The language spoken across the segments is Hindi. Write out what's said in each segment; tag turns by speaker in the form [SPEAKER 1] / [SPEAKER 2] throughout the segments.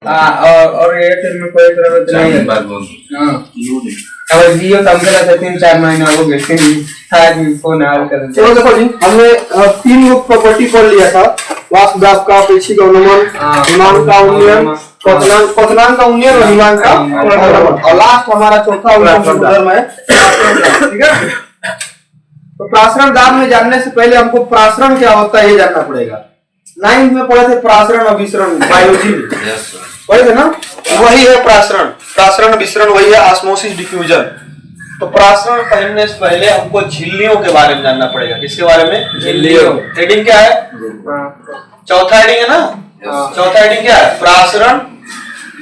[SPEAKER 1] और एयरटेल में कोई प्रॉब्लम नहीं है। हाँ और जियो तो हमको लगा 3-4 महीना हो गए आज भी फोन हाल कर।
[SPEAKER 2] चलो देखो जी, हमने 3 लोग प्रॉपर्टी पढ़ लिया था। वास्तुदाप का, पेक्षी का अनुमान, हिमांक का उन्नयन, क्वथनांक का उन्नयन और हिमांक का और लास्ट हमारा चौथा धर्म है। ठीक है, तो प्रासरण दाब में जानने से पहले हमको प्रासरण क्या होता है ये जानना पड़ेगा। 9th में पढ़े थे प्रासरण और विसरण, बायोलॉजी में पढ़े थे ना, वही है प्रासरण। प्रासरण विसरण वही है, ऑस्मोसिस डिफ्यूजन। तो प्रासरण पढ़ने से पहले हमको झिल्लियों के बारे में जानना पड़ेगा। किसके बारे में? झिल्लियों। हेडिंग क्या है? चौथा हेडिंग है ना। चौथा हेडिंग क्या है? प्रासरण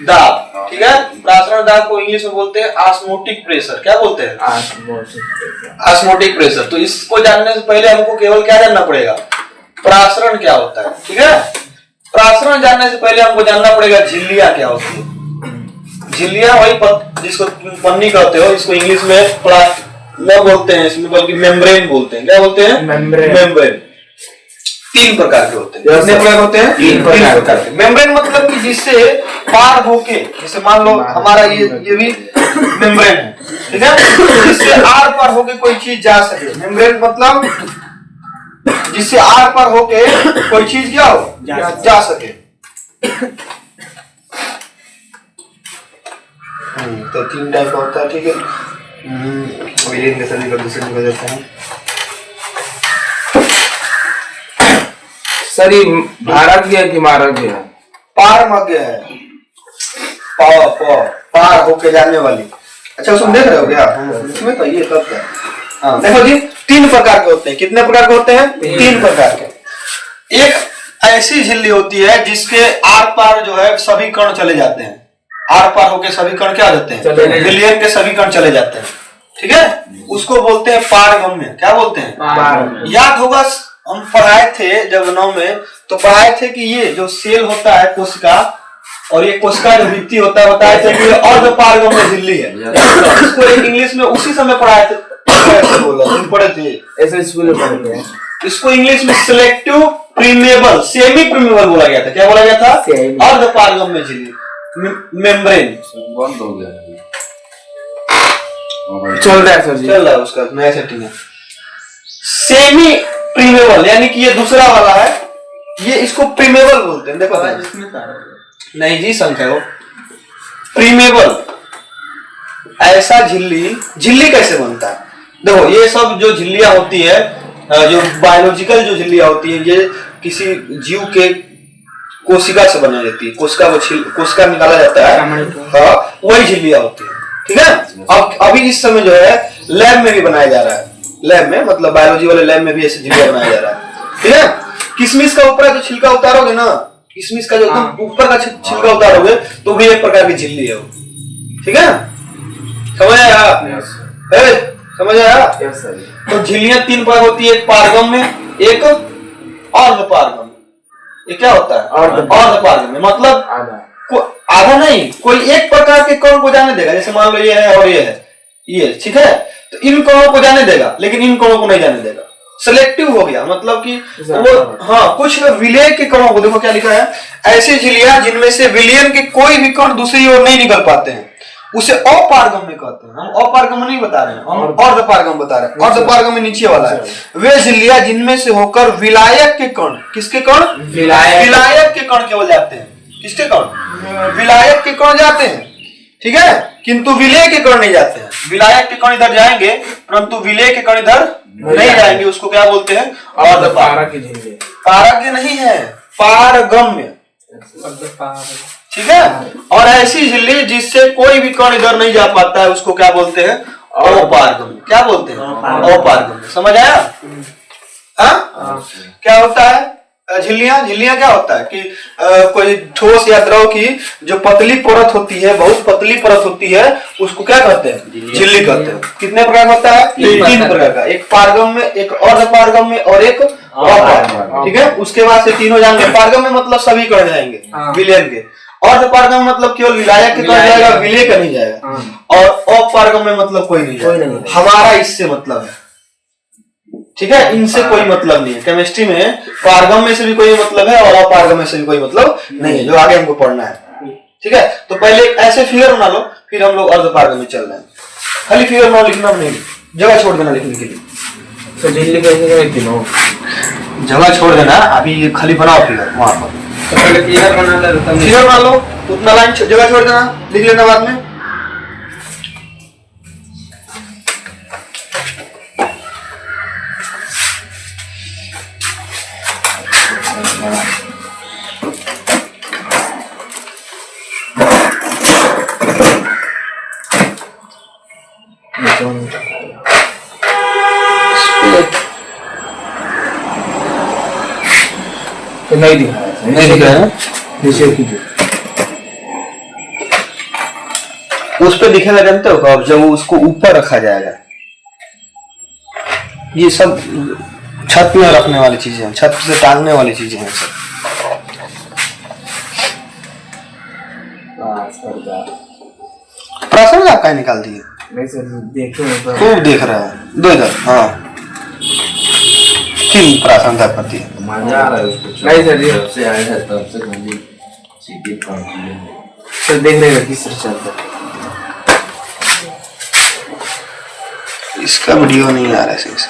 [SPEAKER 2] दाब। ठीक है, प्रासरण दाब को इंग्लिश में बोलते हैं ऑस्मोटिक प्रेशर। क्या बोलते हैं? Osmotic pressure. तो इसको जानने से पहले हमको केवल क्या जानना पड़ेगा? प्रासरण क्या होता है। ठीक है, प्रासरण जानने से पहले हमको जानना पड़ेगा झिल्लियां क्या होती है। झिल्लियां वही जिसको पन्नी कहते हो, इसको इंग्लिश में प्लास्टिक बोलते हैं, इसमें बल्कि मेम्ब्रेन बोलते हैं। क्या बोलते हैं? मेम्ब्रेन। 3 प्रकार के होते हैं। कितने प्रकार होते हैं? 3 प्रकार के। मेम्ब्रेन मतलब कि जिससे पार होके, जैसे मान लो हमारा ये भी मेम्ब्रेन है। ठीक है, जिससे आर पार होके कोई चीज जा सके। मेम्ब्रेन मतलब जिससे आर पार होके कोई चीज क्या हो जा सके। तो 3 टाइप का होता है। ठीक है, के सभी का दूसरे निकल जाता है।
[SPEAKER 1] सर ये भारत गया कि मारत गया?
[SPEAKER 2] पार मध्य है, पार होके जाने वाली। अच्छा उसमें देख रहे हो क्या? इसमें तो ये तब क्या। हाँ देखो जी, 3 प्रकार के होते हैं। कितने प्रकार के होते हैं? 3 प्रकार के। एक ऐसी झिल्ली होती है जिसके आर पार जो है सभी कण चले जाते हैं। आर पार होके सभी कण क्या जाते हैं? विलियन के सभी कण चले जाते हैं। ठीक है, उसको बोलते हैं पारगम्य। क्या बोलते हैं? याद होगा हम पढ़ाए थे जब 9 में, तो पढ़ाए थे कि ये जो सेल होता है कोशिका, और ये कोशिका जो भित्ति होता है, बताए थे कि ये अर्धपारगम्य झिल्ली है। इसको इंग्लिश में उसी समय पढ़ाए थे, पढ़े थे ऐसे स्कूल में पढ़े थे। इसको इंग्लिश में सिलेक्टिव प्रीमेबल, सेमी प्रीमेबल बोला गया था। क्या बोला गया था? अर्धपारगम्य झिल्ली, मेम्ब्रेन।
[SPEAKER 3] बंद हो गया,
[SPEAKER 2] चल रहा है सर जी, चल रहा है, उसका नया सेटिंग है। सेमी प्रीमेबल यानी कि ये दूसरा वाला है, ये इसको प्रीमेबल बोलते हैं। देखो नहीं जी, संख्या वो प्रीमेबल। ऐसा झिल्ली कैसे बनता है? देखो ये सब जो झिल्लियां होती है, जो बायोलॉजिकल जो झिल्लियां होती है, ये किसी जीव के कोशिका से बनाई जाती है। कोशिका निकाला जाता है, हाँ वही झिल्लियां होती है। ठीक है, अब अभी इस समय जो है लैब में भी बनाया जा रहा है। लैब में मतलब बायोलॉजी वाले लैब में भी ऐसे झिल्लियां बनाया जा रहा है। ठीक है, किशमिश का ऊपर जो छिलका उतारोगे ना, किशमिश का जो ऊपर का छिलका उतारोगे तो भी एक प्रकार की झिल्ली है वो। ठीक है, समझ आया? समझ आया? तो झिल्लियां 3 प्रकार होती है, एक पारगम्य, एक अर्धपारगम्य। ये क्या होता है? अर्धपारगम्य मतलब आधा नहीं, कोई एक प्रकार के कण को जाने देगा। जैसे मान लो ये है और ये है, ये ठीक है, तो इन कणों को जाने देगा लेकिन इन कणों को नहीं जाने देगा। सिलेक्टिव हो गया मतलब कि वो, हाँ कुछ विलय के कणों को, देखो क्या लिखा है, ऐसी झिल्लियां जिनमें से विलयन के कोई भी कण दूसरी ओर नहीं निकल पाते हैं, उसे अपारगम्य कहते हैं। हम अपारगम्य नहीं बता रहे हैं, हम अर्धपारगम्य बता रहे हैं। अर्धपारगम्य नीचे वाला है। वे झिल्लियां जिनमें से होकर विलायक के कण, किसके कण? विलायक के कण केवल जाते हैं। किसके कण? विलायक के कण जाते हैं। ठीक है, किंतु विलय के कण नहीं जाते हैं। विलायक के कण इधर जाएंगे परंतु विलय के कण इधर नहीं जाएंगे। उसको क्या बोलते हैं? अर्धपारगम्य। पारगम्य नहीं है, पारगम्य। ठीक है, और ऐसी झिल्ली जिससे कोई भी कण इधर नहीं जा पाता है उसको क्या बोलते हैं? अपारगम्य। क्या बोलते हैं? अपारगम्य। समझ आया? क्या होता है झिल्लियां क्या होता है कि कोई ठोस या द्रव की जो पतली परत होती है, बहुत पतली परत होती है, उसको क्या कहते हैं? झिल्ली कहते हैं। कितने प्रकार का होता है? 3 प्रकार का, एक पारगम्य, एक अर्धपारगम्य और एक अपारगम्य। ठीक है, उसके बाद से तीनों जाएंगे। पारगम्य मतलब सभी कण जाएंगे विलयन के, अर्धपारगम्य मतलब केवल विलायक के कण जाएगा, विलय का नहीं जाएगा, और अपारगम्य मतलब कोई नहीं जाएगा। हमारा इससे मतलब है। ठीक है, इनसे कोई मतलब नहीं है। केमिस्ट्री में पारगम्य से भी कोई मतलब है और अपारगम्य से भी कोई मतलब नहीं है, जो आगे हमको पढ़ना है। ठीक है, तो पहले एक ऐसे फिगर बना लो, फिर हम लोग अर्धपार्ग में चल रहे हैं। खाली फिगर बना, लिखना नहीं, जगह छोड़ देना लिखने के लिए।
[SPEAKER 1] तो दिल्ली कैसे गए नो,
[SPEAKER 2] जगह छोड़ देना, अभी खाली बनाओ फिगर वहां पर।
[SPEAKER 1] तो पहले फिगर बना ले,
[SPEAKER 2] फिगर बना लो, उतना लाइन जगह छोड़ देना, लिख लेना बाद में।
[SPEAKER 1] तो नहीं दिख रहा है,
[SPEAKER 2] नहीं दिख रहा है,
[SPEAKER 1] नीचे कीजिए।
[SPEAKER 2] उस पे दिखेगा, जानते हो कब, जब उसको ऊपर रखा जाएगा। ये सब छत में रखने वाली चीजें हैं, छत से टांगने वाली चीजें हैं सब। प्रासन आप का निकाल दिए?
[SPEAKER 1] नहीं सर, देखे
[SPEAKER 2] खूब देख रहा है, दो इधर। हाँ, किन प्रासन था पति
[SPEAKER 3] मजा आ रहा है उसको।
[SPEAKER 1] नहीं सर, ये
[SPEAKER 3] जब से आया है तब से मुझे सीधी पहुंची है।
[SPEAKER 1] सर देख रहे किस तरह चलता है।
[SPEAKER 2] इसका वीडियो नहीं आ रहा है सही से।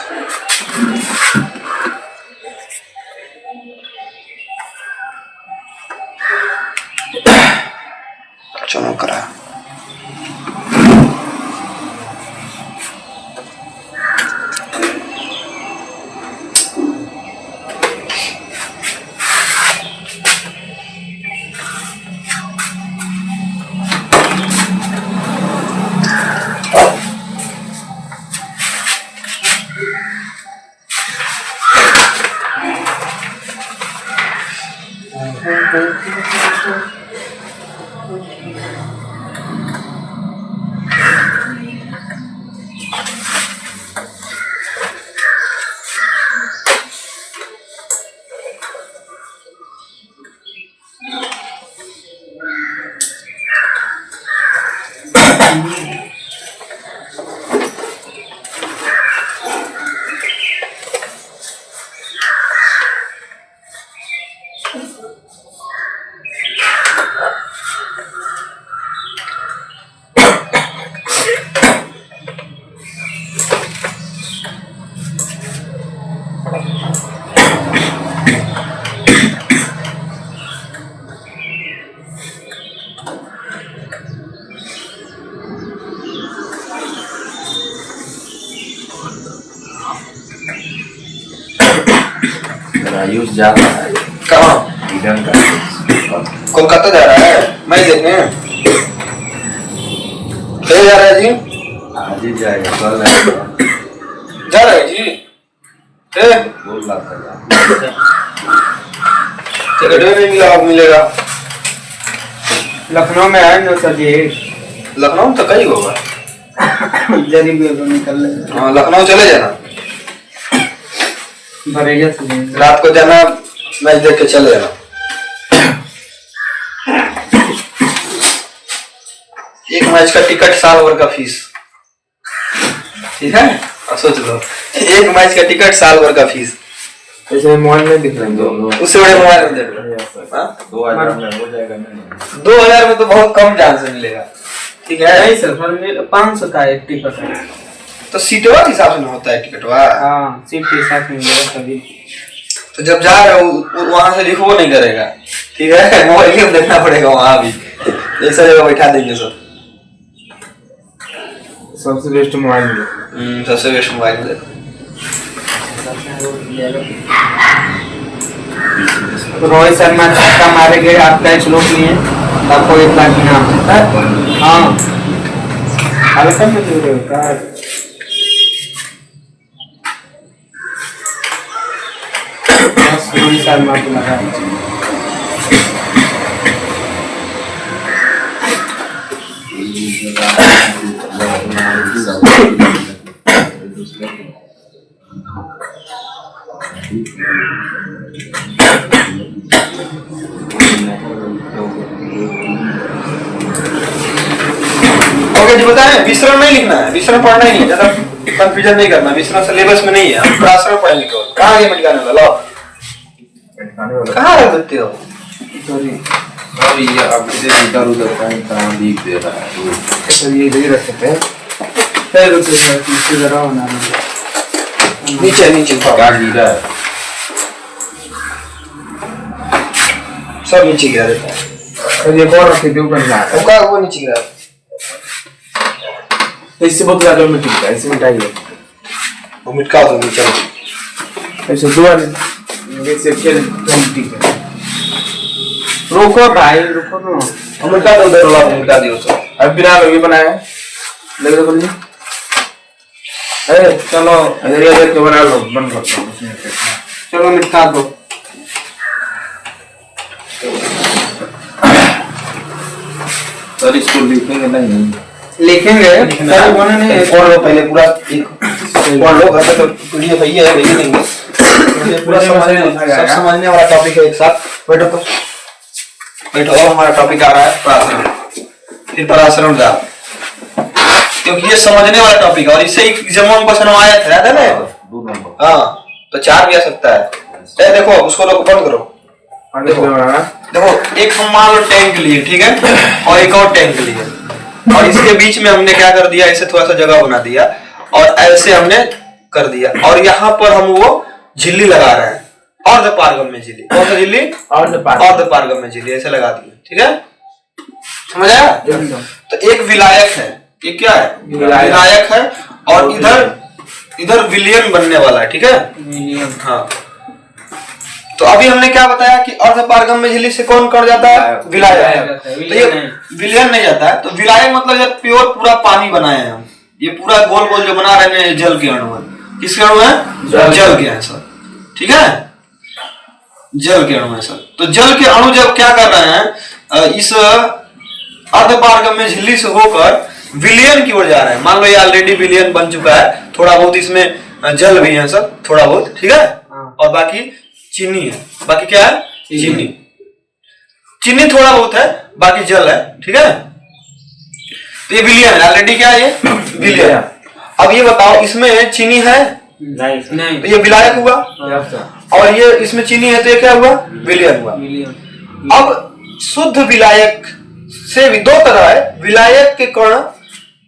[SPEAKER 2] चमक रहा है।
[SPEAKER 3] आयुष जा रहा है
[SPEAKER 2] कहाँ?
[SPEAKER 3] ईडन का।
[SPEAKER 2] कोलकाता जा रहा है मैच देखने। कहीं जा रहा है जी?
[SPEAKER 3] आज ही जाएगा, कल आएगा।
[SPEAKER 2] जा रहा है जी?
[SPEAKER 3] बोल रहा था
[SPEAKER 2] टिकट नहीं मिला, अब मिलेगा।
[SPEAKER 1] लखनऊ में है ना सर ये।
[SPEAKER 2] लखनऊ तो कहीं होगा।
[SPEAKER 1] जरी भी अगर निकल ले।
[SPEAKER 2] हाँ, लखनऊ चले जाना,
[SPEAKER 1] भरेगा से
[SPEAKER 2] रात को जाना, मैच देख के चले जाना। एक मैच का टिकट साल भर का फीस, ठीक है? अब सोच लो, एक मैच का टिकट साल भर का फीस।
[SPEAKER 1] ऐसे मोबाइल में दिख रहा है,
[SPEAKER 2] उससे बड़े मोबाइल में देख लो।
[SPEAKER 3] 2000 में हो जाएगा। नहीं
[SPEAKER 2] 2000 में तो बहुत कम चांस मिलेगा, ठीक है?
[SPEAKER 1] नहीं सर, पर 500 का एक टिकट है।
[SPEAKER 2] तो सीटवा के हिसाब से ना होता है टिकटवा।
[SPEAKER 1] हाँ, सीट के साथ में मिलेगा सभी।
[SPEAKER 2] तो जब जा रहे हो वहां से लिखो नहीं करेगा, ठीक है? मोबाइल में देखना पड़ेगा, वहां भी एक जगह बैठा देंगे सब।
[SPEAKER 1] सबसे बेस्ट मोबाइल में।
[SPEAKER 2] सबसे बेस्ट मोबाइल में देखो।
[SPEAKER 1] रोहित शर्मा छक्का मारे गए, आप कैच रोक लिए, आपको 1 लाख इनाम मिलता है। हाँ, हल्का में दे रहे हो का? बस रोहित शर्मा को लगा।
[SPEAKER 2] ओके जी, बताएं विश्रण नहीं लिखना है, विश्रण पढ़ना ही नहीं है, ज्यादा कंफ्यूजन नहीं करना। विश्रण सिलेबस में नहीं है, हम प्राश्रण पढ़ने के। कहाँ गए मटकाने वाला? कहाँ रख देते हो?
[SPEAKER 3] और ये अब से इधर उधर कहाँ दिख दे रहा है वो।
[SPEAKER 1] तो ये इधर ही रख सकते हैं। फिर उसे पीछे जरा बना
[SPEAKER 2] नीचे नीचे
[SPEAKER 3] क्या गिरा है?
[SPEAKER 2] सब नीचे गिरा देता है।
[SPEAKER 1] तो ये और रखे थे ऊपर ला
[SPEAKER 2] वो नीचे गिरा।
[SPEAKER 1] इससे बहुत ज्यादा मिट्टी का इसमें मिटाइए
[SPEAKER 2] वो मिटका दो नीचे।
[SPEAKER 1] ऐसे दो जैसे खेल मिट्टी का रोको भाई रुको ना
[SPEAKER 2] हम मिटका दो उधर वाला मिटका दियो सब।
[SPEAKER 1] अब बिना लोग बनाया लग रहा है अरे चलो इधर इधर के बना लो बंद करता हूँ चलो मिटा दो
[SPEAKER 3] सर इसको लिखेंगे नहीं?
[SPEAKER 1] लिखेंगे सर बोलने नहीं
[SPEAKER 2] और लो पहले पूरा एक और लो घर पे तो पीडीएफ है ये भेज देंगे। ये पूरा समझने वाला टॉपिक है एक साथ। बैठो तो बैठो। अब हमारा टॉपिक आ रहा है प्रासरण। फिर प्रासरण जा क्योंकि ये समझने वाला टॉपिक है और इससे एग्जाम में क्वेश्चन आया था याद है ना?
[SPEAKER 3] 2 नंबर।
[SPEAKER 2] हाँ तो 4 भी आ सकता है। ये देखो उसको लोग बंद करो। देखो एक हम मान लो टैंक लिए ठीक है और एक और टैंक लिए और इसके बीच में हमने क्या कर दिया इसे थोड़ा सा जगह बना दिया और ऐसे हमने कर दिया और यहाँ पर हम वो झिल्ली लगा रहे हैं और पारगम्य झिल्ली। कौन सा झिल्ली? और पारगम्य झिल्ली ऐसे लगा दिए। ठीक है समझ आया? तो एक विलायक है। ये क्या है? विलायक है और इधर विलियन बनने वाला है। ठीक है हाँ। तो अभी हमने क्या बताया कि अर्धपारगम्य झिल्ली से कौन कट जाता है? विलायक। तो ये विलियन नहीं जाता है। तो विलायक मतलब जब प्योर पूरा पानी बनाए हैं हम ये पूरा गोल गोल जो बना रहे हैं जल के अणु है। किसके अणु है? जल के हैं सर। ठीक है जल के अणु है सर। तो जल के अणु जब क्या कर रहे हैं इस अर्धपारगम्य झिल्ली से होकर विलियन की ओर जा रहे हैं। मान लो ये ऑलरेडी विलियन बन चुका है। थोड़ा बहुत इसमें जल भी है सर थोड़ा बहुत। ठीक है और बाकी चीनी है। बाकी क्या है? चीनी थोड़ा बहुत है बाकी जल है। ठीक है तो ये विलियन है ऑलरेडी। क्या है ये? विलियन। अब ये बताओ इसमें चीनी है? नहीं। तो ये विलायक हुआ और ये इसमें चीनी है तो ये क्या हुआ? विलियन हुआ। अब शुद्ध विलायक से भी 2 तरह है। विलायक के कण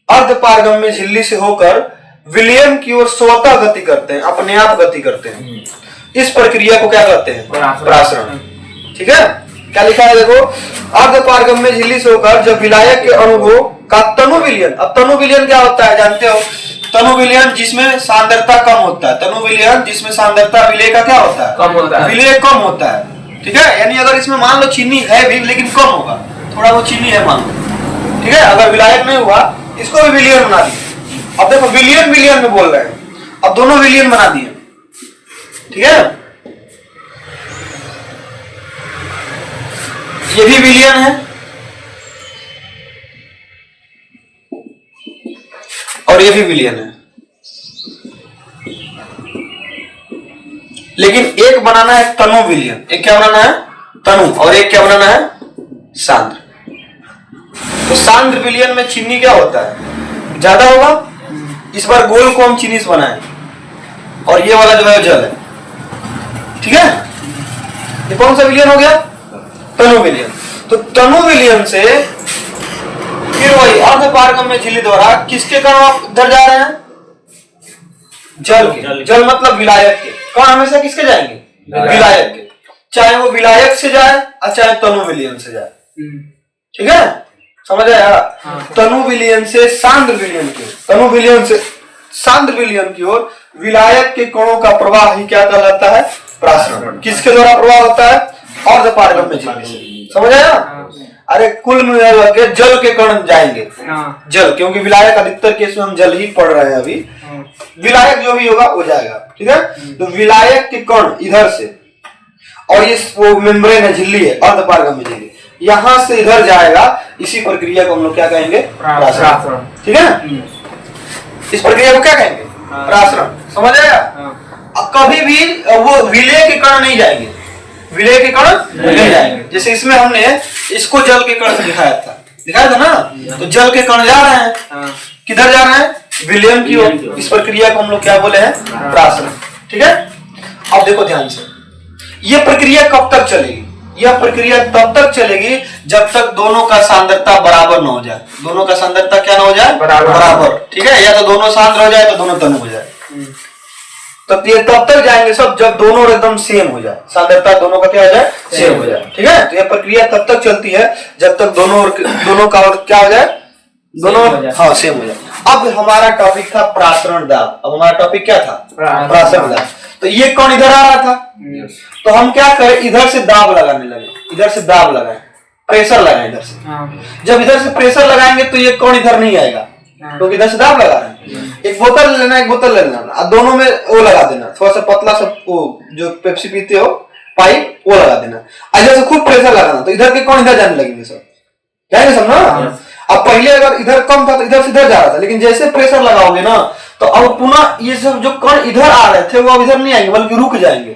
[SPEAKER 2] अर्धपारगम्य झिल्ली से होकर विलियन की ओर स्वतः गति करते हैं अपने आप गति करते हैं। इस प्रक्रिया को क्या कहते हैं? प्रासरण। ठीक है क्या लिखा है देखो अर्धपारगम्य झिल्ली से होकर जब विलायक के अणु का तनु विलियन। अब तनु विलियन क्या होता है जानते हो? तनु विलियन जिसमें सांद्रता कम होता है। तनु विलियन जिसमें सांद्रता विलय का क्या होता है?
[SPEAKER 1] कम होता है।
[SPEAKER 2] विलय कम होता है। ठीक है यानी अगर इसमें मान लो चीनी है भी लेकिन कम होगा थोड़ा वो चीनी है मान लो। ठीक है अगर विलायक नहीं हुआ इसको भी विलियन बना दिए। अब देखो विलियन में बोल रहे हैं अब दोनों विलियन बना दिए। ठीक है ये भी विलियन है और ये भी विलियन है लेकिन एक बनाना है तनु विलियन। एक क्या बनाना है? तनु। और एक क्या बनाना है? सांद्र। तो सांद्र विलियन में चीनी क्या होता है? ज्यादा होगा। इस बार गोल को हम चीनी से बनाए और ये वाला जो है जल है। ठीक है ये कौन सा विलियन हो गया? तनु विलियन। तो तनु विलियन से फिर वही अर्धपारगम्य झिल्ली द्वारा किसके कण आप इधर जा रहे हैं? जल के। जल मतलब विलायक के। कण हमेशा किसके जाएंगे? विलायक के। चाहे वो विलायक से जाए और चाहे तनु विलियन से जाए। ठीक है समझ आया? तनु विलियन से सांद्र विलियन की तनु विलियन से सांद्र विलियन की ओर विलायक के कणों का प्रवाह ही क्या कहलाता है? प्रासरण। किसके द्वारा प्रवाह होता है? अर्धपारगम्य झिल्ली से। समझ आया? अरे कुल मिला के जल के कण जाएंगे। जल क्योंकि विलायक अधिकतर केस में हम जल ही पढ़ रहे हैं अभी। विलायक जो भी होगा वो जाएगा। ठीक है तो विलायक के कण इधर से और ये वो मेम्ब्रेन है झिल्ली है अर्धपारगम्य झिल्ली यहां से इधर जाएगा। इसी प्रक्रिया को हम लोग क्या कहेंगे? प्रासरण। ठीक है इस प्रक्रिया को क्या कहेंगे? प्रासरण। समझ आया? अब कभी भी वो विलय के कण नहीं जाएंगे। विलय के कण नहीं जाएंगे। जैसे इसमें हमने इसको जल के कण से दिखाया था ना। तो जल के कण जा रहे हैं किधर जा रहे हैं? विलयन की ओर। इस प्रक्रिया को हम लोग क्या बोले हैं? प्रासरण। ठीक है अब देखो ध्यान से ये प्रक्रिया कब तक चलेगी? यह प्रक्रिया तब तक चलेगी जब तक दोनों का सांद्रता बराबर न हो जाए। दोनों का सांद्रता क्या ना हो जाए? बराबर। ठीक है, या तो दोनों सांद्र हो जाए तो दोनों तनु हो जाए। तो ये तब तक जाएंगे सब जब दोनों एकदम सेम हो जाए, सांद्रता दोनों का क्या हो जाए? सेम हो जाए। ठीक है, तो यह प्रक्रिया तब तक चलती है जब तक दोनों का और क्या हो जाए? दोनों हाँ सेम हो जाए। अब हमारा टॉपिक था प्रासरण दाब। अब हमारा टॉपिक क्या था? प्रासरण दाब। तो ये कौन इधर आ रहा था, तो हम क्या करें, इधर से दाब लगाने लगे। इधर से दाब लगाए, प्रेशर लगाए इधर से। जब इधर से प्रेशर लगाएंगे तो ये कौन इधर नहीं आएगा, क्योंकि इधर से दाब लगा रहे हैं। एक बोतल लेना, एक बोतल लेना, अब दोनों में वो लगा देना, थोड़ा सा पतला सा वो जो पेप्सी पीते हो पाइप, वो लगा देना। इधर से खूब प्रेशर लगाना, तो इधर के कौन इधर जाने लगेंगे सब, जाएंगे सब ना। अब पहले अगर इधर कम था तो इधर से इधर जा रहा था, लेकिन जैसे प्रेशर लगाओगे ना तो अब पुनः ये सब जो कण इधर आ रहे थे वो अब इधर नहीं आएंगे, बल्कि रुक जाएंगे।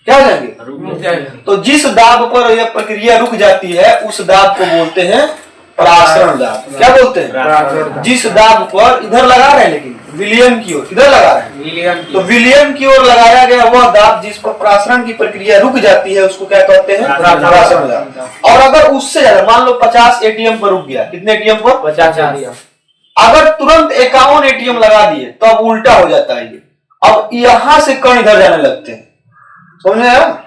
[SPEAKER 2] क्या हो जाएंगे? रुक जाएंगे। तो जिस दाब पर यह प्रक्रिया रुक जाती है उस दाब को बोलते हैं प्रासरण दाब। क्या बोलते हैं? जिस दाब पर इधर लगा रहे हैं लेकिन विलियम की ओर इधर लगा रहे हैं, तो विलियम की ओर लगाया गया वह दाब जिस पर प्रासरण की प्रक्रिया रुक जाती है उसको क्या कहते हैं? प्रासरण दाब। और अगर उससे ज्यादा, मान लो 50 एटीएम पर रुक गया, कितने एटीएम पर? 50 एटीएम। अगर तुरंत 51 एटीएम लगा दिए तो अब उल्टा हो जाता है ये। अब यहां से कण इधर जाने लगते हैं, समझे आप?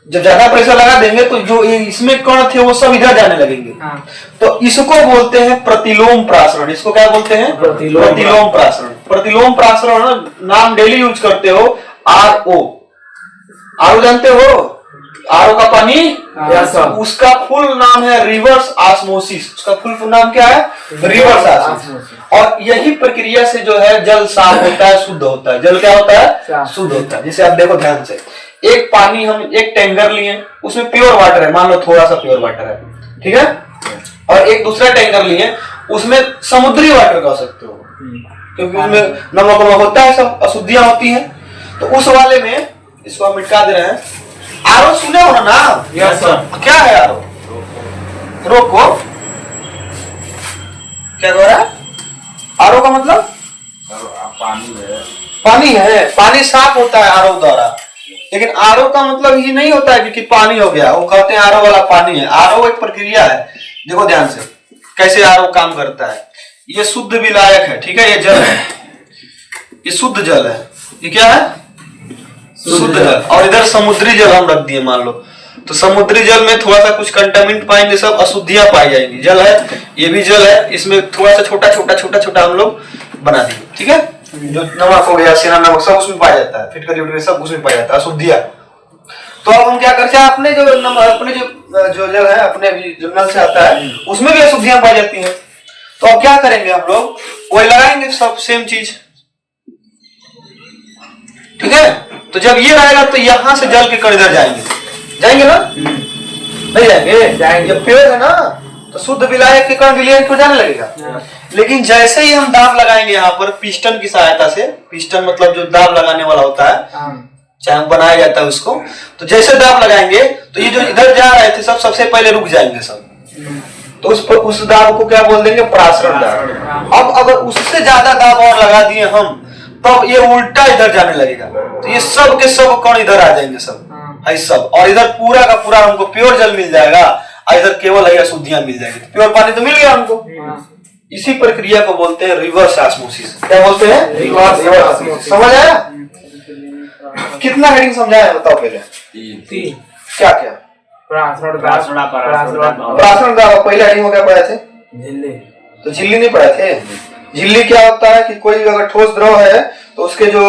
[SPEAKER 2] जब ज्यादा प्रेशर लगा देंगे तो जो इसमें कण थे वो सब इधर जाने लगेंगे। तो इसको बोलते हैं प्रतिलोम प्रासरण। इसको क्या बोलते हैं? प्रतिलोम प्रासरण। प्रतिलोम प्रासरण नाम डेली यूज करते हो, RO। RO जानते हो? RO का पानी, उसका फुल नाम है रिवर्स ऑस्मोसिस। उसका फुल नाम क्या है? Reverse osmosis. और यही प्रक्रिया से जो है जल साफ होता है, शुद्ध होता है। जल क्या होता है? शुद्ध होता है। जैसे आप देखो ध्यान से, एक पानी हम एक टैंकर लिए, उसमें प्योर वाटर है, मान लो थोड़ा सा प्योर वाटर है, ठीक है, और एक दूसरा टैंकर लिए उसमें समुद्री वाटर कह सकते हो, क्योंकि उसमें नमक होता है, सब अशुद्धियां होती हैं। तो उस वाले में इसको हम मिटा दे रहे हैं। आरओ सुने हो ना? Yes sir. क्या है आरओ? रोको, क्या कह रहा है? आरओ का मतलब पानी है, पानी साफ होता है आरओ द्वारा। लेकिन आरओ का मतलब ये नहीं होता है कि पानी हो गया, वो कहते हैं आरओ वाला पानी है। आरओ एक प्रक्रिया है, देखो ध्यान से कैसे आरओ काम करता है। ये शुद्ध विलायक है, ठीक है, ये जल है, ये शुद्ध जल है। ये क्या है? शुद्ध जल। और इधर समुद्री जल हम रख दिए मान लो, तो समुद्री जल में थोड़ा सा कुछ कंटामिनेंट पाएंगे, सब अशुद्धियां पाई जाएंगी। जल है, ये भी जल है, इसमें थोड़ा सा छोटा छोटा हम लोग बना दिए, ठीक है। जो नमक हो गया, सेना नमक, सब उसमें पाया जाता है, फिटकरी सब उसमें पाया जाता है, अशुद्धियां। तो अब हम क्या करते हैं, अपने जो जल है, अपने जो नल से आता है उसमें भी अशुद्धियां पाई जाती हैं। तो अब क्या करेंगे हम लोग, वही लगाएंगे सब सेम चीज, ठीक है। तो जब ये रहेगा तो यहां से जल के कण इधर जाएंगे ना? नहीं जाएंगे, प्योर है ना, तो शुद्ध विलायक के कण विलयन को जाने लगेगा। लेकिन जैसे ही हम दाब लगाएंगे यहाँ पर पिस्टन की सहायता से, पिस्टन मतलब जो दाब लगाने वाला होता है, चाहे बनाया जाता है उसको, तो जैसे दाब लगाएंगे तो ये जो इधर जा रहे थे सब सबसे पहले रुक जाएंगे सब। तो उस दाब को क्या बोल देंगे? प्रासरण दाब। अब अगर उससे ज्यादा दाब और लगा दिए हम, तब ये उल्टा इधर जाने लगेगा, तो ये सब के सब कण इधर आ जाएंगे सब, है सब। और इधर पूरा का पूरा हमको प्योर जल मिल जाएगा, और इधर केवल अशुद्धियां मिल जाएगी। प्योर पानी तो मिल गया हमको। इसी प्रक्रिया को बोलते हैं रिवर्स ऑस्मोसिस। क्या बोलते हैं? Reverse osmosis. समझ आया? कितना हेडिंग समझाया है बताओ पहले? 3। क्या क्या? प्रासरण दाब। पहले हेडिंग में क्या पढ़े थे? झिल्ली। तो झिल्ली नहीं पढ़े थे? झिल्ली क्या होता है कि कोई अगर ठोस द्रव है तो उसके जो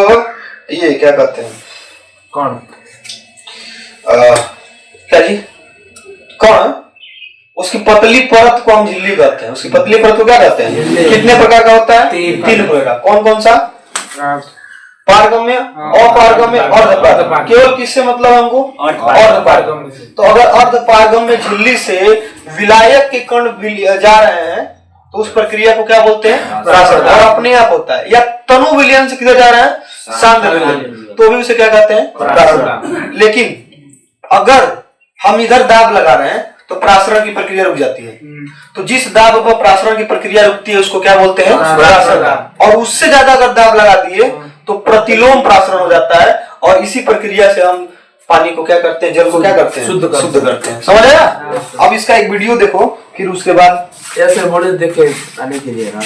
[SPEAKER 2] ये क्या कहते हैं, कौन क्या जी, कौन, उसकी पतली परत को हम झिल्ली कहते हैं। उसकी पतली परत को क्या कहते हैं? कितने प्रकार का होता है? 3 प्रकार का। कौन कौन सा? पारगम्य, अपारगम्य, अर्धपारगम्य। केवल किससे मतलब हमको? अर्धपारगम्य। तो अगर अर्धपारगम्य झिल्ली से विलायक के कण जा रहे हैं तो उस प्रक्रिया को क्या बोलते हैं? प्रासरण। और अपने आप होता है। या तनु विलयन से किधर जा रहा है? सांद्र विलयन, तो भी उसे क्या कहते हैं? प्रासरण। लेकिन अगर हम इधर दाब लगा रहे हैं तो प्रासरण की प्रक्रिया रुक जाती है। तो जिस दाब पर प्रासरण की प्रक्रिया रुकती है उसको क्या बोलते हैं? प्रासरण। और उससे ज्यादा अगर दाब लगा दिए तो प्रतिलोम प्रासरण हो जाता है। और इसी प्रक्रिया से हम पानी को क्या करते हैं, जल को क्या करते हैं, शुद्ध करते हैं। समझ आया? अब इसका एक वीडियो देखो, फिर उसके बाद
[SPEAKER 3] ऐसे मॉडल देख के आने के लिए ना,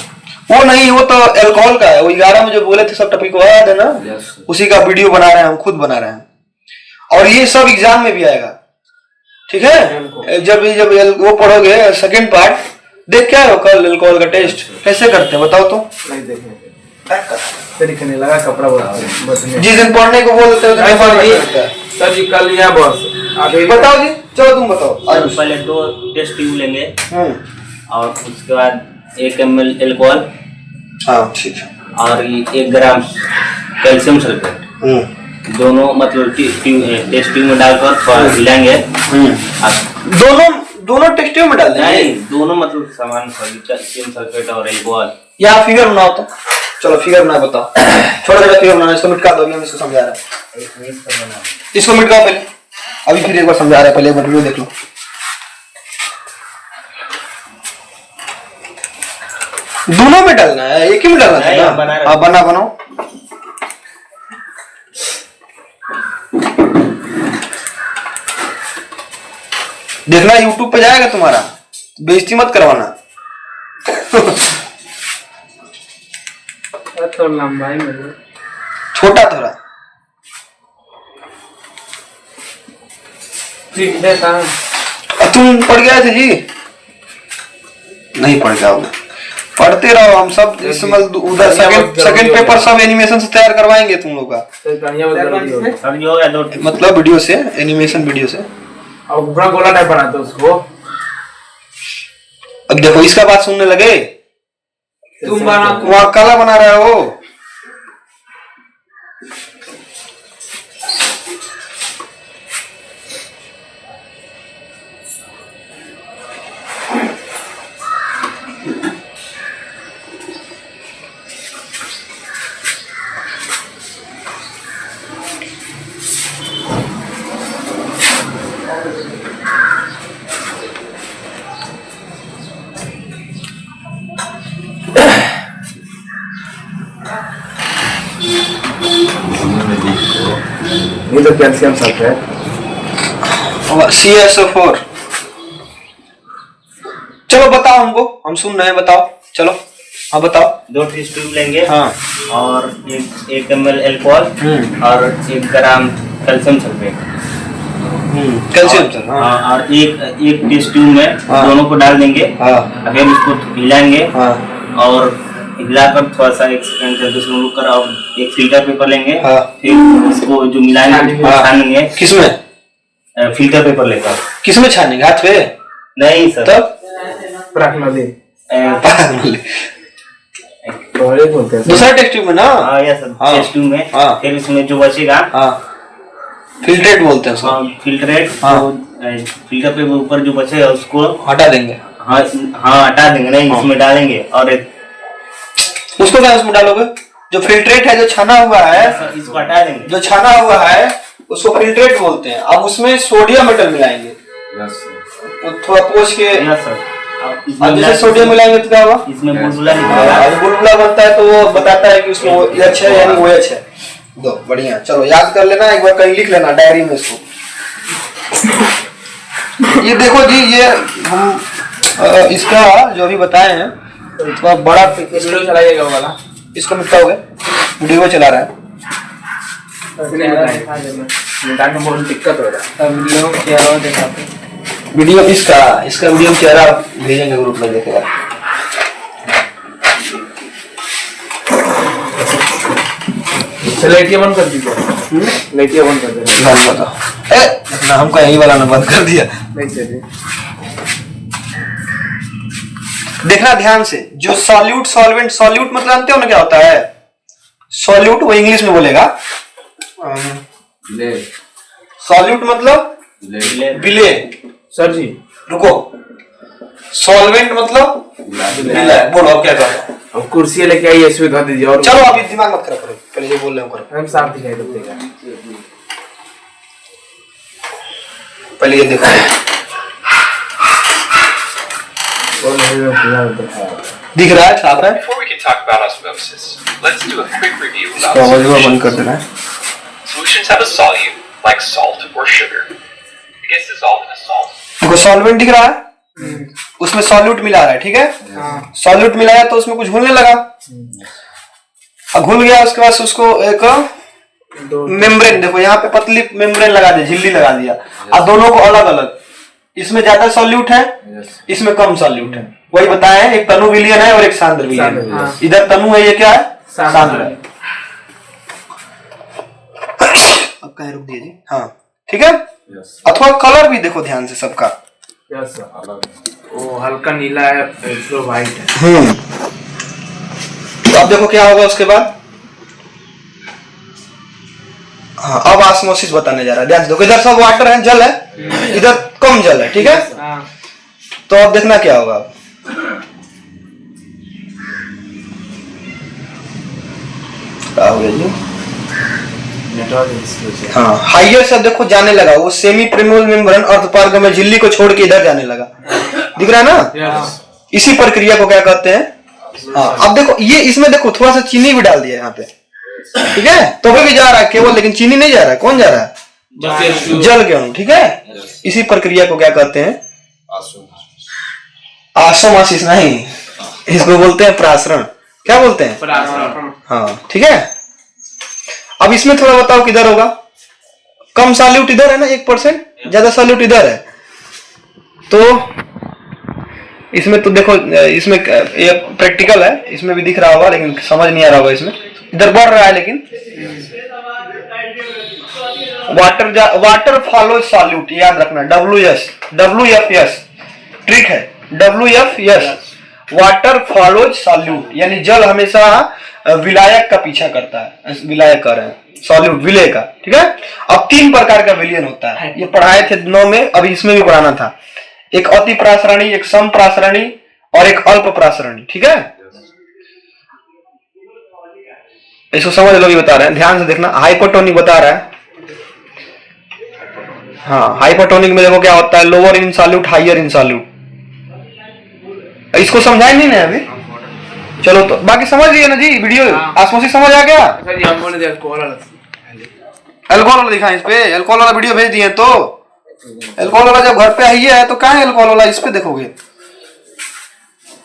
[SPEAKER 2] वो नहीं, वो तो अल्कोहल का है। वो 11 में जो बोले थे सब टॉपिक याद है ना, उसी का वीडियो बना रहे हैं हम, खुद बना रहे हैं। और ये सब एग्जाम में भी आएगा, ठीक है? जब वो पढ़ोगे सेकंड पार्ट, देख क्या हो कल अल्कोहल का टेस्ट कैसे करते हैं बताओ तो।
[SPEAKER 3] नहीं देखने तरीके नहीं लगा कपड़ा बचने
[SPEAKER 2] जिस दिन पढ़ने को बोल देते हो
[SPEAKER 3] सर जी कल या बॉस
[SPEAKER 2] अभी बताओ जी, चलो तुम बताओ।
[SPEAKER 4] पहले 2 टेस्ट ट्यूब लेंगे और उसके बाद 1 ml अल्कोहल,
[SPEAKER 2] हाँ ठीक है,
[SPEAKER 4] और 1 ग्राम कैल्शियम सल्फेट, दोनों मतलब टेस्ट ट्यूब में डालकर थोड़ा हिलाएंगे।
[SPEAKER 2] दोनों टेस्ट ट्यूब में डाल देंगे?
[SPEAKER 4] नहीं, दोनों मतलब सामान, कैल्शियम सल्फेट और अल्कोहल।
[SPEAKER 2] यहाँ फिगर बनाओ तो, चलो फिगर बना बताओ। छोटा छोटा फिगर बनाना, इसको मिटका दो, अभी हम इसको समझा रहे हैं। इसको मिटकाओ पहले, अभी फिर एक बार समझा रहे हैं, पहले एक बार वीडियो देख लो। दोनों में डालना है, एक ही में डालना है ना? हाँ बनाओ। देखना YouTube पे जाएगा तुम्हारा, बेइज्जती मत करवाना।
[SPEAKER 1] थोड़ा लंबा है मेरे,
[SPEAKER 2] छोटा थोड़ा
[SPEAKER 1] ठीक है।
[SPEAKER 2] तुम पढ़ गए थे जी? नहीं पढ़ गया होगा, पढ़ते रहो। हम सब इस समय उधर सेकंड पेपर सब एनिमेशन से तैयार करवाएंगे तुम लोग का, मतलब वीडियो से, एनिमेशन वीडियो से।
[SPEAKER 3] अब पूरा गोला टाइप बनाते उसको।
[SPEAKER 2] अब देखो इसका बात सुनने लगे,
[SPEAKER 1] तुम बना,
[SPEAKER 2] वहाँ काला बना रहे हो।
[SPEAKER 3] ये तो कैल्शियम सल्फेट,
[SPEAKER 2] CaSO4। चलो बताओ हमको, हम सुन रहे हैं, बताओ चलो। हाँ बताओ।
[SPEAKER 4] 2 टेस्ट ट्यूब लेंगे,
[SPEAKER 2] हाँ,
[SPEAKER 4] और 1 ml अल्कोहल और 1 ग्राम कैल्शियम सल्फेट,
[SPEAKER 2] कैल्शियम सर,
[SPEAKER 4] हाँ, और एक टेस्ट ट्यूब में
[SPEAKER 2] हाँ,
[SPEAKER 4] दोनों को डाल देंगे।
[SPEAKER 2] हाँ,
[SPEAKER 4] अभी हम इसको हिलाएंगे,
[SPEAKER 2] हाँ,
[SPEAKER 4] और हिलाकर थोड़ा सा 1 सेकंड से 2 सेकंड रुक कर, और एक फिल्टर पेपर लेंगे।
[SPEAKER 2] हाँ,
[SPEAKER 4] फिर इसको जो मिलाएंगे छानेंगे।
[SPEAKER 2] किसमें?
[SPEAKER 4] फिल्टर पेपर लेकर।
[SPEAKER 2] किसमें छानेंगे? हाथ पे?
[SPEAKER 4] नहीं सर,
[SPEAKER 2] तब
[SPEAKER 3] प्राकनली
[SPEAKER 2] दूसरा टेस्ट ट्यूब में ना?
[SPEAKER 4] हाँ यस सर,
[SPEAKER 2] हाँ,
[SPEAKER 4] टेस्ट ट्यूब में।
[SPEAKER 2] हाँ,
[SPEAKER 4] फिर इसमें जो बचेगा,
[SPEAKER 2] हाँ, फिल्ट्रेट बोलते हैं उसको।
[SPEAKER 4] फिल्ट्रेट,
[SPEAKER 2] हाँ,
[SPEAKER 4] फिल्टर पेपर ऊपर जो बचेगा उसको
[SPEAKER 2] हटा देंगे।
[SPEAKER 4] हाँ हटा देंगे, नहीं इसमें डालेंगे। और
[SPEAKER 2] उसको क्या उसमें डालोगे? जो फिल्ट्रेट है, जो छाना हुआ है,
[SPEAKER 4] इसको हटा देंगे।
[SPEAKER 2] जो छाना हुआ है उसको फिल्ट्रेट बोलते हैं। अब उसमें सोडियम मेटल मिलाएंगे, थोड़ा पोंछ के। अब जैसे सोडियम मिलाएंगे तो क्या होगा?
[SPEAKER 4] इसमें बुलबुला निकलेगा।
[SPEAKER 2] बुलबुला बनता है तो वो बताता है कि उसमें OH है यानी OH है। दो बढ़िया, चलो याद कर लेना, एक बार कहीं लिख लेना डायरी में इसको। ये देखो जी, ये हम इसका जो अभी बताए हैं, थोड़ा बड़ा
[SPEAKER 3] वीडियो चलाइएगा वाला,
[SPEAKER 2] इसको मिटाओगे, वीडियो चला रहा है।
[SPEAKER 3] मिटाने में बहुत दिक्कत हो रहा है।
[SPEAKER 2] वीडियो इसका वीडियो चेहरा भेजेंगे ग्रुप में, देखेगा।
[SPEAKER 3] लाइटियां बंद कर दीजिए, लाइटियां बंद कर देना।
[SPEAKER 2] ना हमको यही वाला ना बंद कर दिया।
[SPEAKER 3] नहीं चाहिए।
[SPEAKER 2] देखना ध्यान से, जो सॉल्यूट, सॉल्वेंट, सॉल्यूट मतलब जानते हो ना क्या होता है? सॉल्यूट वो इंग्लिश में बोलेगा, सॉल्यूट मतलब विले।
[SPEAKER 3] सर जी
[SPEAKER 2] रुको, सॉल्वेंट मतलब विला। बोलो अब क्या करना?
[SPEAKER 3] अब कुर्सी लेके आइए, इसमें धर दीजिए। और
[SPEAKER 2] चलो अभी दिमाग मत खराब करो, पहले जो बोल रहे हैं करो।
[SPEAKER 3] हम साफ दिखाई देगा,
[SPEAKER 2] पहले ये देखो, दिख रहा है, साफ है।
[SPEAKER 5] Before we can talk about osmosis, let's do a quick review
[SPEAKER 2] इसको
[SPEAKER 5] about
[SPEAKER 2] आवाज
[SPEAKER 5] solutions.
[SPEAKER 2] बंद कर देना है।
[SPEAKER 5] Solutions have a solute like salt or sugar. It gets dissolved in a salt.
[SPEAKER 2] देखो सॉल्वेंट दिख रहा है, उसमें सॉल्यूट मिला रहा है, ठीक है। सॉल्यूट मिलाया तो उसमें कुछ घुलने लगा, अब घुल गया, उसके बाद उसको एक मेम्ब्रेन, देखो यहाँ पे पतली मेम्ब्रेन लगा दिया, झिल्ली लगा दिया। अब दोनों को अलग अलग, इसमें ज्यादा सॉल्यूट है, इसमें कम सॉल्यूट है, वही बताए हैं, एक तनु विलियन है और एक सांद्र विलियन है। इधर तनु है, ये क्या है, सांद्र है। अब कहीं रुक दीजिए, हाँ ठीक है। अथवा कलर भी देखो ध्यान से सबका,
[SPEAKER 1] वो हल्का नीला है, तो व्हाइट है।
[SPEAKER 2] तो अब देखो क्या होगा उसके बाद। हाँ, अब ऑस्मोसिस बताने जा रहा है, ध्यान से देखो। इधर सब वाटर है, जल है, इधर कम जल है, ठीक है। तो अब देखना क्या होगा। क्या हो गया जी, हाँ हाइयर से देखो जाने लगा, वो सेमी प्रिमोल मेम्ब्रेन अर्धपार्ग में झिल्ली को छोड़ के इधर जाने लगा, दिख रहा है ना। इसी प्रक्रिया को क्या कहते हैं। हाँ अब देखो ये, इसमें देखो थोड़ा सा चीनी भी डाल दिया यहाँ पे, ठीक है। तो भी जा रहा है केवल, लेकिन चीनी नहीं जा रहा है, कौन जा रहा है, जल के अणु, ठीक है। इसी प्रक्रिया को क्या कहते हैं, ऑस्मोसिस नहीं, इसको बोलते हैं प्रासरण। क्या बोलते हैं, हाँ ठीक है। अब इसमें थोड़ा बताओ किधर होगा, कम सॉल्यूट इधर है ना 1%, ज्यादा सॉल्यूट इधर है। तो इसमें तो देखो, इसमें ये प्रैक्टिकल है, इसमें भी दिख रहा होगा लेकिन समझ नहीं आ रहा होगा। इसमें इधर बढ़ रहा है, लेकिन वाटर फॉलो सॉल्यूट, याद रखना, WFS ट्रिक है, WFS वाटर फॉलोज सॉल्यूट, यानी जल हमेशा विलायक का पीछा करता है, विलायक कर रहे हैं सॉल्यूट, विलय का, ठीक है। अब 3 प्रकार का विलयन होता है, ये पढ़ाए थे 9 में, अभी इसमें भी पढ़ाना था। एक अति प्रासरणी, एक सम प्रासरणी और एक अल्प प्रासरणी, ठीक है। इसको समझ लो, ये बता रहे हैं, ध्यान से देखना। हाइपोटोनिक बता रहा है, हाँ हाइपोटोनिक में देखो क्या होता है, lower in solute, higher in solute. इसको समझाए नहीं ना अभी, चलो तो बाकी समझ लिए ना जी। वीडियो ऑस्मोसिस समझ आ गया। अल्कोहल वाला दिखाएं, इस पे अल्कोहल वाला वीडियो भेज दिए। तो अल्कोहल वाला जब घर पे आई है तो कहाँ है अल्कोहल वाला, इस पे देखोगे।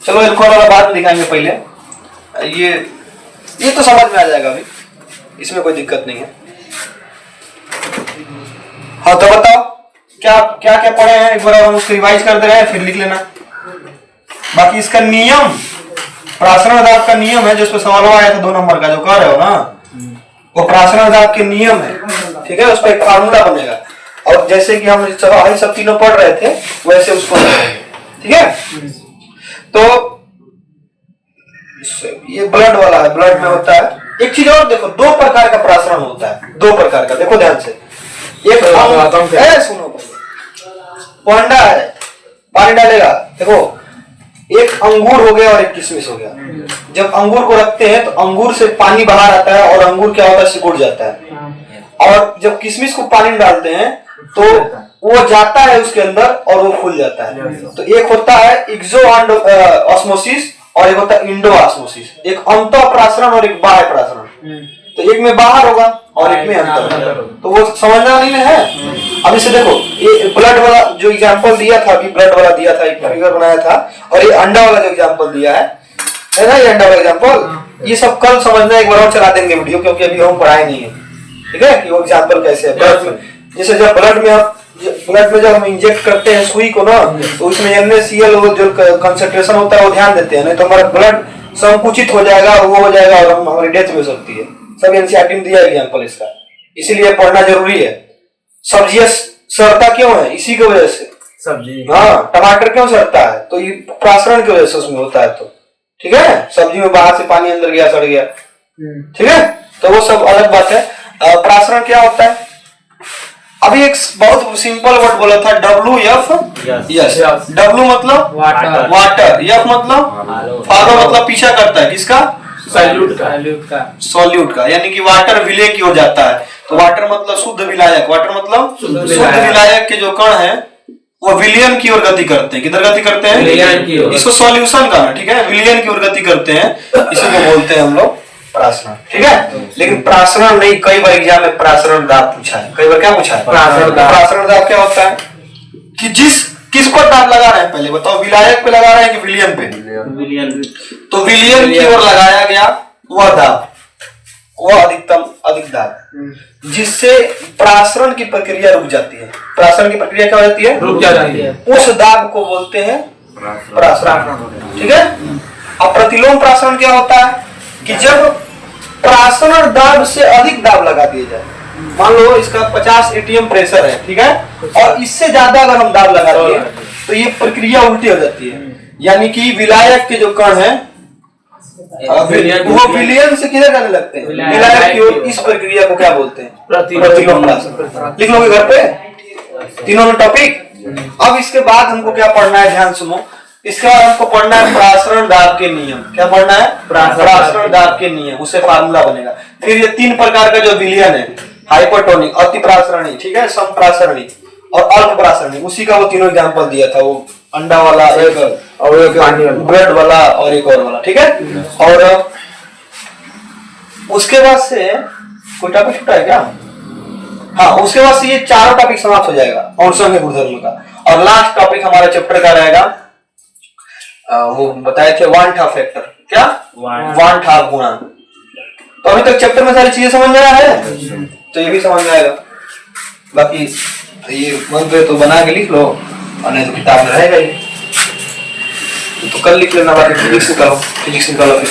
[SPEAKER 2] चलो अल्कोहल वाला बात दिखाएंगे पहले, ये तो समझ में आ जाएगा अभी, इसमें कोई दिक्कत नहीं है। हाँ तो बताओ क्या क्या क्या पढ़े हैं, एक बार हम उसको रिवाइज कर दे रहे हैं, फिर लिख लेना। बाकी इसका नियम, प्रासरण दाब का नियम है, जो उस पर सवाल आया था 2 नंबर का, जो कह रहे हो ना, वो प्रासरण दाब के नियम है, ठीक है। उस पर एक फार्मूला बनेगा, और जैसे कि हम सब तीनों पढ़ रहे थे वैसे उसको, ठीक है। तो ये ब्लड वाला है, ब्लड में होता है। एक चीज और देखो, 2 प्रकार का प्रासरण होता है, 2 प्रकार का, देखो ध्यान से। एक सुनो, पोंडा है, पानी डालेगा, देखो एक अंगूर हो गया और एक किशमिश हो गया। जब अंगूर को रखते हैं तो अंगूर से पानी बाहर आता है और अंगूर क्या होता है, सिकुड़ जाता है। और जब किशमिश को पानी में डालते हैं तो वो जाता है उसके अंदर और वो फूल जाता है। तो एक होता है एक्सो ऑस्मोसिस और एक होता है इंडो ऑस्मोसिस, एक अंतः प्रासरण और एक बाह्य प्रासरण। तो एक में बाहर होगा और एक में अंदर, तो वो समझना नहीं है। अब इसे देखो, ये ब्लड वाला जो एग्जांपल दिया था, अभी ब्लड वाला दिया था, एक फिगर बनाया था, और ये अंडा वाला जो एग्जांपल दिया है ना, ये अंडा वाला एग्जांपल, ये सब कल समझना, एक बार और चला देंगे वीडियो, क्योंकि अभी हम पढ़ाए नहीं है, ठीक है, कि वो एग्जांपल कैसे है ब्लड में। जैसे जब ब्लड में जब हम इंजेक्ट करते हैं सुई को ना, तो उसमें NaCl जो कंसंट्रेशन होता है वो ध्यान देते हैं, नहीं तो हमारा ब्लड संकुचित हो जाएगा, वो हो जाएगा और हमारी डेथ भी हो सकती है। सब NCERT में दिया एग्जांपल इसका, इसीलिए पढ़ना जरूरी है। सब्जियां सड़ता क्यों है, इसी की वजह से। सब्जी, हाँ टमाटर क्यों सड़ता है, तो ये प्रासरण की वजह से उसमें होता है। तो ठीक है, सब्जी में बाहर से पानी अंदर गया, सड़ गया, ठीक है, तो वो सब अलग बात है। प्रासरण क्या होता है, अभी एक बहुत सिंपल वर्ड बोला था, WFS। W मतलब वाटर, F मतलब फॉलो, मतलब पीछा करता है, किसका, सॉल्यूट का, यानी कि वाटर विलय की ओर जाता है। तो वाटर मतलब शुद्ध विलायक, वाटर मतलब शुद्ध विलायक के जो कण हैं वो विलयन की ओर गति करते हैं। किधर गति करते हैं, इसको सॉल्यूशन का, ठीक है, विलयन की ओर गति करते हैं, इसी को बोलते हैं हम लोग प्रासरण, ठीक है। लेकिन प्रासरण नहीं, कई बार एग्जाम में प्रासरण दाब पूछा है, कई बार क्या पूछा है, प्रासरण दाब क्या होता है कि किसको दाब लगा रहे हैं, पहले बताओ, विलायक पे लगा रहे हैं कि विलियन पे?
[SPEAKER 4] विलियन।
[SPEAKER 2] तो विलियन की ओर लगाया गया वह दाब, वह अधिक दाब, जिससे प्रासरण की प्रक्रिया रुक जाती है। प्रासरण की प्रक्रिया क्या हो जाती है?
[SPEAKER 1] रुक जाती है।
[SPEAKER 2] उस दाब को बोलते हैं प्रासरण, ठीक है। अब प्रतिलोम प्रासरण क्या होता है कि जब प्रासरण दाब से अधिक दाब लगा दिया जाए, मान लो इसका 50 एटीएम प्रेशर है, ठीक है, और इससे ज्यादा अगर हम दाब लगा दिए तो ये प्रक्रिया उल्टी हो जाती है, यानी कि विलायक के जो कण है वो विलियन से किधर जाने लगते हैं, विलायक की ओर। इस प्रक्रिया को क्या बोलते हैं? प्रतिलोम प्रासरण। लिख लोगे घर पे तीनों में टॉपिक। अब इसके बाद हमको क्या पढ़ना है, ध्यान सुनो, इसके बाद हमको पढ़ना है प्रासरण दाब के नियम। क्या पढ़ना है? प्रासरण दाब के नियम, उससे फार्मूला बनेगा। फिर ये 3 प्रकार का जो विलियन है, हाइपरटोनिक, अति प्रासरणी, ठीक है, समप्रासरणी और अल्प प्रासरणी, उसी का वो तीनों एग्जांपल दिया था, वो अंडा वाला, एक और एक ब्रेड वाला और एक और वाला, ठीक है। और उसके बाद से कोई टॉपिक छूटा है क्या? हाँ, उसके बाद से ये चारों टॉपिक समाप्त हो जाएगा औरसों के गुणधर्म का। और लास्ट टॉपिक हमारा चैप्टर का रहेगा, वो बताए थे वान ठा फैक्टर। क्या? वान ठा गुणांक। तो अभी तक चैप्टर में सारी चीजें समझ में आया है, तो ये भी समझ में आएगा। बाकी ये मंत्र तो बना के लिख लो, और नहीं तो किताब में रहेगा ही, तो कल लिख लेना। बाकी फिजिक्स निकालो, फिजिक्स निकालो फिर।